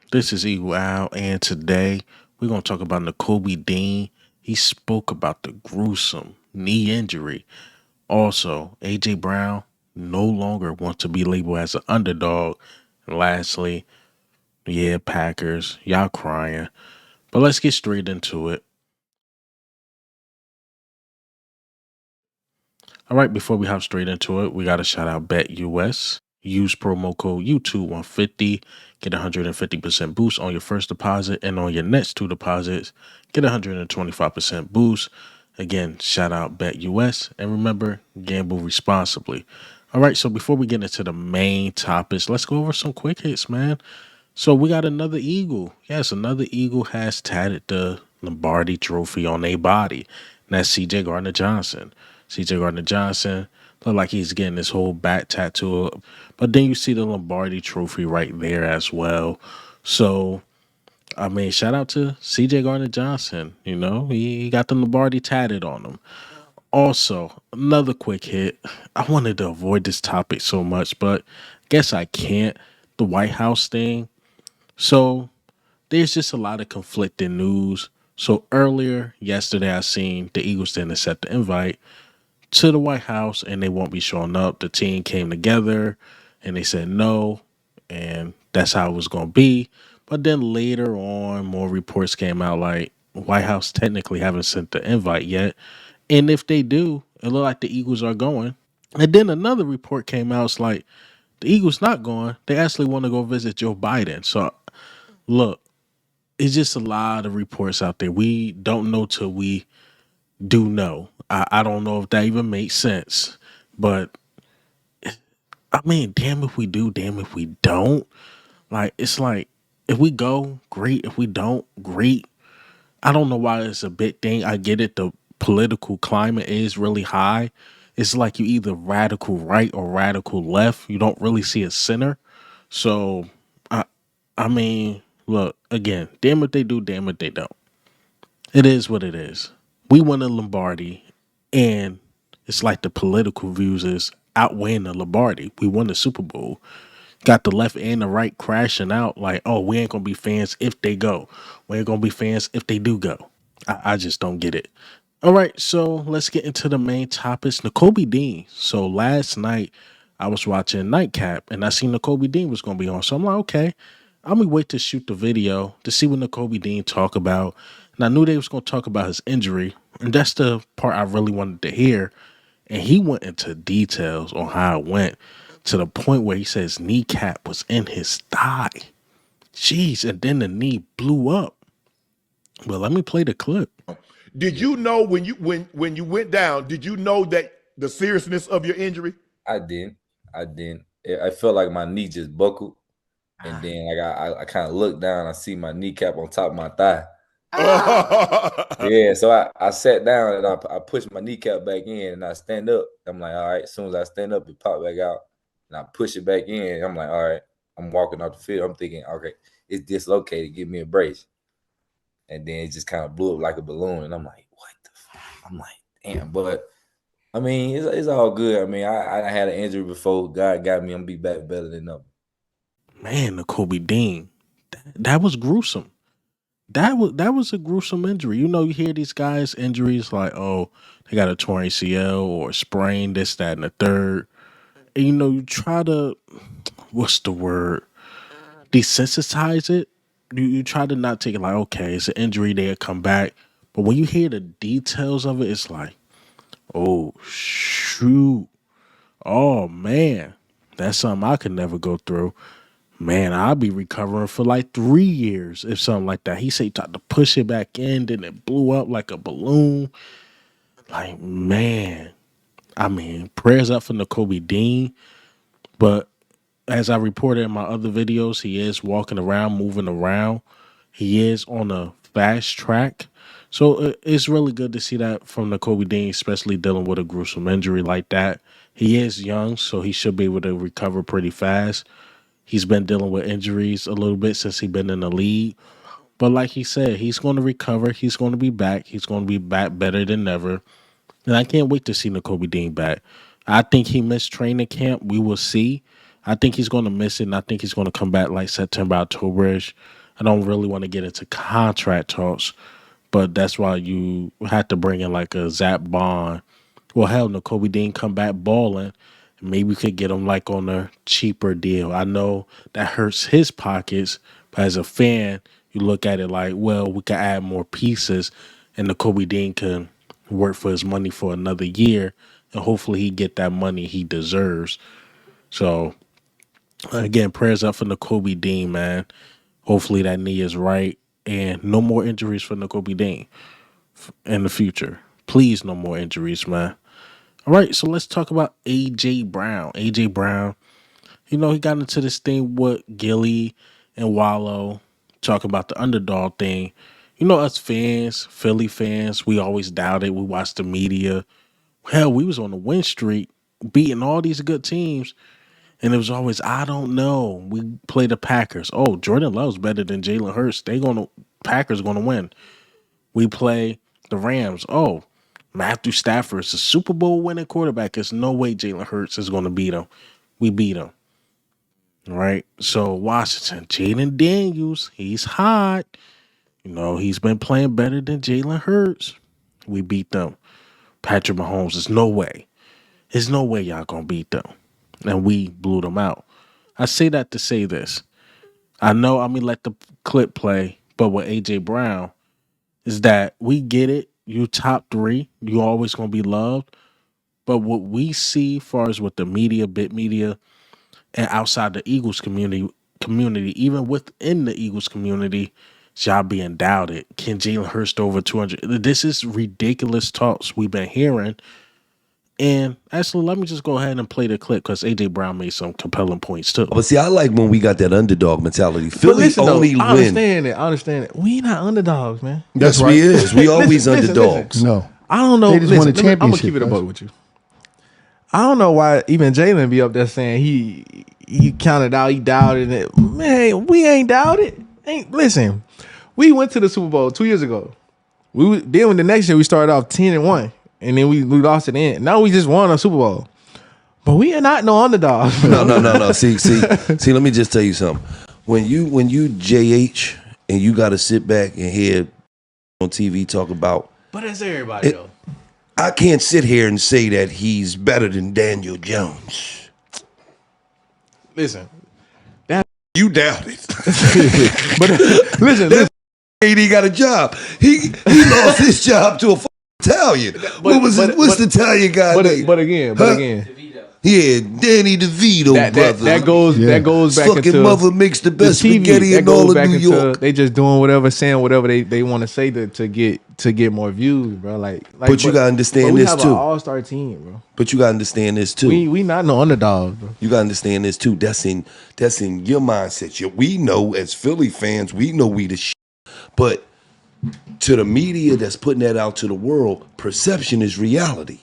This is Eagle Al, and today we're going to talk about Nakobe Dean. He spoke about the gruesome knee injury. Also, AJ Brown no longer wants to be labeled as an underdog. And lastly, yeah, Packers, y'all crying. But let's get straight into it. All right, before we hop straight into it, we got to shout out BetUS. Use promo code U2150. Get 150% boost on your first deposit, and on your next two deposits, get 125% boost. Again, shout out BetUS. And remember, gamble responsibly. All right, so before we get into the main topics, let's go over some quick hits, man. So we got another Eagle. Yes, another Eagle has tatted the Lombardi trophy on their body. And that's CJ Gardner Johnson. CJ Gardner Johnson look like he's getting this whole back tattoo. But then you see the Lombardi trophy right there as well. So I mean, shout out to CJ Gardner Johnson. You know, he got the Lombardi tatted on him. Also, another quick hit. I wanted to avoid this topic so much, but guess I can't. The White House thing. So there's just a lot of conflicting news. So earlier yesterday, I seen the Eagles didn't accept the invite to the White House and they won't be showing up. The team came together and they said no, and that's how it was going to be. But then later on, more reports came out like White House technically haven't sent the invite yet. And if they do, it look like the Eagles are going. And then another report came out. It's like the Eagles not going. They actually want to go visit Joe Biden. So look, it's just a lot of reports out there. We don't know till we do know. I don't know if that even makes sense. But I mean, damn if we do, damn if we don't. Like, it's like, if we go, great. If we don't, great. I don't know why it's a big thing. I get it. The political climate is really high. It's like you either radical right or radical left. You don't really see a center. So, I, I mean, look, again, damn if they do, damn if they don't. It is what it is. We won the Lombardi, and it's like the political views is outweighing the Lombardi. We won the Super Bowl. Got the left and the right crashing out like, oh, we ain't gonna be fans if they go. We ain't gonna be fans if they do go. I just don't get it. All right, so let's get into the main topics. Nakobe Dean. So last night I was watching Nightcap and I seen Nakobe Dean was gonna be on. So I'm like, okay, I'm gonna wait to shoot the video to see what Nakobe Dean talk about. And I knew they was gonna talk about his injury, and that's the part I really wanted to hear. And he went into details on how it went to the point where he says kneecap was in his thigh. Jeez, and then the knee blew up. Well, let me play the clip. Did you know when you went down? Did you know that the seriousness of your injury? I didn't. I didn't. I felt like my knee just buckled, and then like I kind of looked down. I see my kneecap on top of my thigh. Yeah, so I sat down and I pushed my kneecap back in, and I stand up. I'm like, all right. As soon as I stand up, it popped back out, and I push it back in. I'm like, all right. I'm walking off the field. I'm thinking, okay, it's dislocated. Give me a brace. And then it just kind of blew up like a balloon, and I'm like, what the fuck? I'm like, damn. But I mean, it's all good. I mean, I had an injury before. God got me. I'm gonna be back better than ever. Man, the Kobe Dean, that was gruesome. That was a gruesome injury. You know, you hear these guys' injuries like, oh, they got a torn ACL or sprain, this, that, and the third. And you know, you try to, what's the word? Desensitize it. You try to not take it like, okay, it's an injury, they'll come back. But when you hear the details of it, it's like, oh shoot. Oh man. That's something I could never go through. Man, I'll be recovering for like 3 years if something like that. He said he tried to push it back in, then it blew up like a balloon. Like, man. I mean, prayers up for Nakobe Dean. But as I reported in my other videos, he is walking around, moving around. He is on a fast track. So it's really good to see that from Nakobe Dean, especially dealing with a gruesome injury like that. He is young, so he should be able to recover pretty fast. He's been dealing with injuries a little bit since he's been in the league. But like he said, he's going to recover. He's going to be back. He's going to be back better than ever. And I can't wait to see Nakobe Dean back. I think he missed training camp. We will see. I think he's going to miss it, and I think he's going to come back like September, October-ish. I don't really want to get into contract talks, but that's why you had to bring in like a Zach Bond. Well, hell, Nakobe Dean come back balling. Maybe we could get him like on a cheaper deal. I know that hurts his pockets, but as a fan, you look at it like, well, we could add more pieces, and Nakobe Dean can work for his money for another year, and hopefully he get that money he deserves. So again, prayers up for Nakobe Dean, man. Hopefully that knee is right, and no more injuries for Nakobe Dean in the future. Please, no more injuries, man. All right, so let's talk about AJ Brown. AJ Brown, he got into this thing with Gilly and Wallow, talking about the underdog thing. Us fans, Philly fans, we always doubted. We watched the media. Hell, we was on the win streak, beating all these good teams. And it was always, I don't know. We play the Packers. Oh, Jordan Love's better than Jalen Hurts. Packers gonna win. We play the Rams. Oh, Matthew Stafford's a Super Bowl winning quarterback. There's no way Jalen Hurts is gonna beat him. We beat him. Right? So Washington, Jaden Daniels, he's hot. He's been playing better than Jalen Hurts. We beat them. Patrick Mahomes, there's no way. There's no way y'all gonna beat them. And we blew them out. I say that to say this. I know I'm going to let the clip play, but with AJ Brown is that we get it. You top 3. You always going to be loved. But what we see as far as with the media, bit media, and outside the Eagles community, even within the Eagles community, y'all being doubted. Can Jalen Hurts over 200? This is ridiculous talks we've been hearing. And actually, let me just go ahead and play the clip because AJ Brown made some compelling points too. But see, I like when we got that underdog mentality. Philly only win. I understand it. We not underdogs, man. That's right. We is. We always underdogs. No, I don't know. They just won a championship. I'm gonna keep it a buck with you. I don't know why even Jalen be up there saying he counted out, he doubted it. Man, we ain't doubted. Listen. We went to the Super Bowl 2 years ago. Then when the next year we started off 10-1. And then we lost it in. Now we just won a Super Bowl. But we are not no underdogs. No. See, let me just tell you something. When you JH and you got to sit back and hear on TV talk about. But that's everybody, though. I can't sit here and say that he's better than Daniel Jones. Listen. You doubt it. But listen. He got a job. He lost his job to a Italian. What's the Italian guy name? But again. Yeah, Danny DeVito, brother. That goes back fucking into mother makes the best the TV, spaghetti in all of New York. They just doing whatever, saying whatever they want to say to get more views, bro. But you gotta understand this too. We have an all-star team, bro. But you gotta understand this too. We not no underdogs, bro. You gotta understand this too. That's in your mindset. We know as Philly fans, we know we the shit. But to the media that's putting that out to the world, perception is reality.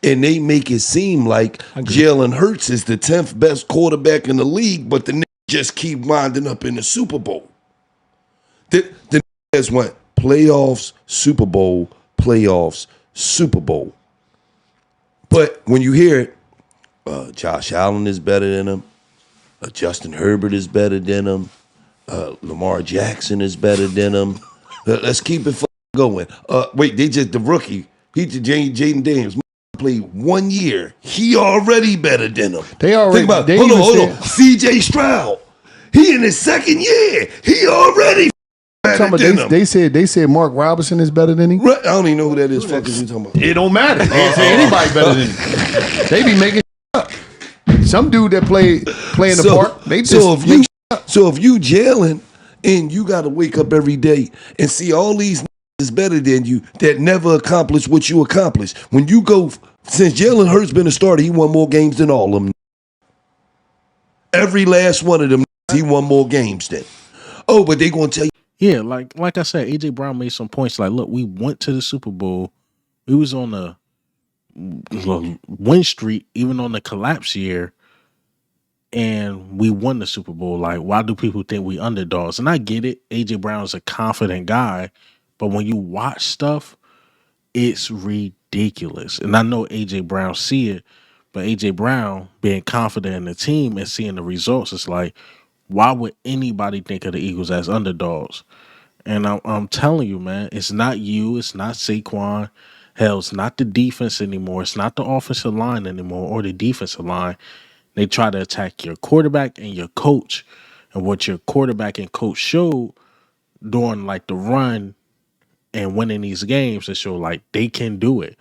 And they make it seem like Jalen Hurts is the 10th best quarterback in the league, but the niggas just keep winding up in the Super Bowl. The niggas went playoffs, Super Bowl, playoffs, Super Bowl. But when you hear it, Josh Allen is better than him, Justin Herbert is better than him, Lamar Jackson is better than him. Let's keep it going. Wait, the rookie, Jaden Daniels. Played 1 year. He already better than him. They already. Think about. Hold on. CJ Stroud. He in his second year. He already better than him. They said Mark Robinson is better than him. I don't even know who that is. Fuck is you talking about? It don't matter. They ain't say anybody better than him. They be making up. Some dude that play in the park. They just so if you Jalen and you got to wake up every day and see all these is better than you that never accomplished what you accomplished. When you go, since Jalen Hurts been a starter, he won more games than all of them. Every last one of them, he won more games than. Oh, but they gonna tell you. Yeah, like I said, AJ Brown made some points. Like, look, we went to the Super Bowl. We was on a win streak, even on the collapse year, and we won the Super Bowl. Like, why do people think we underdogs? And I get it. AJ Brown's a confident guy. But when you watch stuff, it's ridiculous. And I know AJ Brown see it, But AJ Brown being confident in the team and seeing the results, it's like, why would anybody think of the Eagles as underdogs? And I'm telling you, man, it's not you, it's not Saquon. Hell, it's not the defense anymore. It's not the offensive line anymore or the defensive line. They try to attack your quarterback and your coach. And what your quarterback and coach showed during like the run and winning these games to show like they can do it.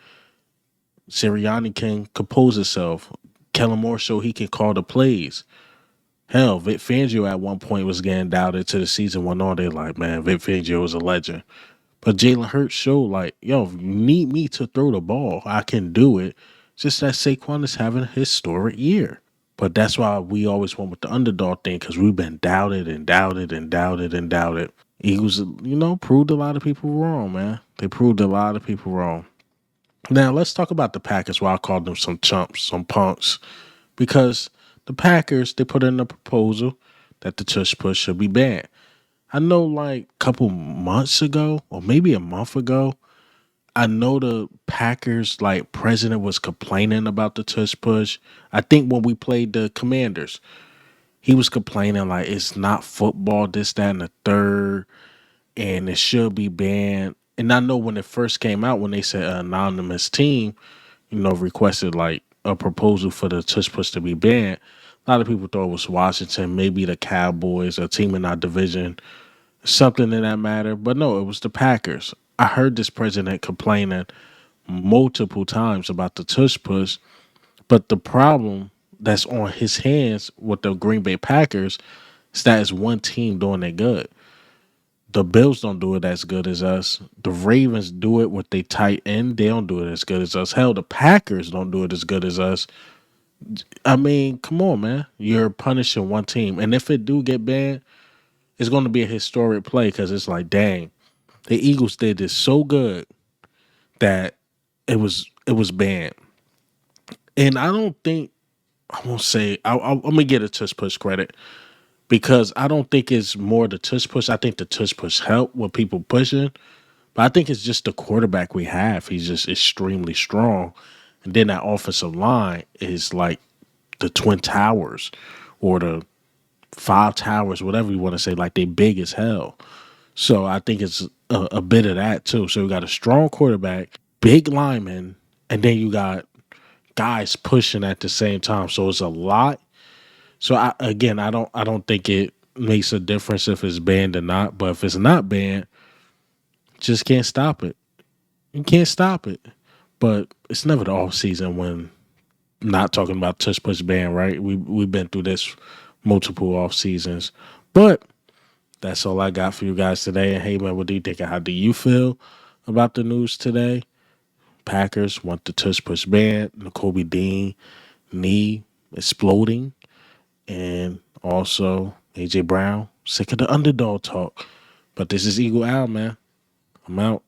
Sirianni can compose himself. Kellen Moore showed he can call the plays. Hell, Vic Fangio at one point was getting doubted to the season went on. They like, man, Vic Fangio is a legend. But Jalen Hurts showed like, yo, if you need me to throw the ball, I can do it. It's just that Saquon is having a historic year. But that's why we always went with the underdog thing, because we've been doubted and doubted and doubted and doubted. Eagles, proved a lot of people wrong, man. They proved a lot of people wrong. Now, let's talk about the Packers, why I called them some chumps, some punks. Because the Packers, they put in a proposal that the Tush Push should be banned. I know like a couple months ago, or maybe a month ago, I know the Packers like president was complaining about the Tush Push. I think when we played the Commanders, he was complaining like it's not football, this, that, and the third, and it should be banned. And I know when it first came out, when they said an anonymous team, requested like a proposal for the Tush Push to be banned, a lot of people thought it was Washington, maybe the Cowboys, a team in our division, something in that matter. But no, it was the Packers. I heard this president complaining multiple times about the Tush Push, but the problem that's on his hands with the Green Bay Packers is that it's one team doing it good. The Bills don't do it as good as us. The Ravens do it with they tight end. They don't do it as good as us. Hell, the Packers don't do it as good as us. I mean, come on, man. You're punishing one team. And if it do get banned, it's going to be a historic play because it's like, dang, the Eagles did this so good that it was banned. And I don't think I won't say I'm gonna get a Tush Push credit because I don't think it's more the Tush Push. I think the Tush Push helped with people pushing, but I think it's just the quarterback we have. He's just extremely strong, and then that offensive line is like the Twin Towers or the Five Towers, whatever you want to say. Like they big as hell. So I think it's a bit of that too. So we got a strong quarterback, big lineman, and then you got guys pushing at the same time. So it's a lot. So I don't think it makes a difference if it's banned or not. But if it's not banned, just can't stop it. You can't stop it. But it's never the off season when not talking about Tush Push ban, right? We've been through this multiple off seasons. But that's all I got for you guys today. And hey man, what do you think? How do you feel about the news today? Packers want the Tush Push ban. Nakobe Dean knee exploding. And also AJ Brown, sick of the underdog talk. But this is Eagle Owl, man. I'm out.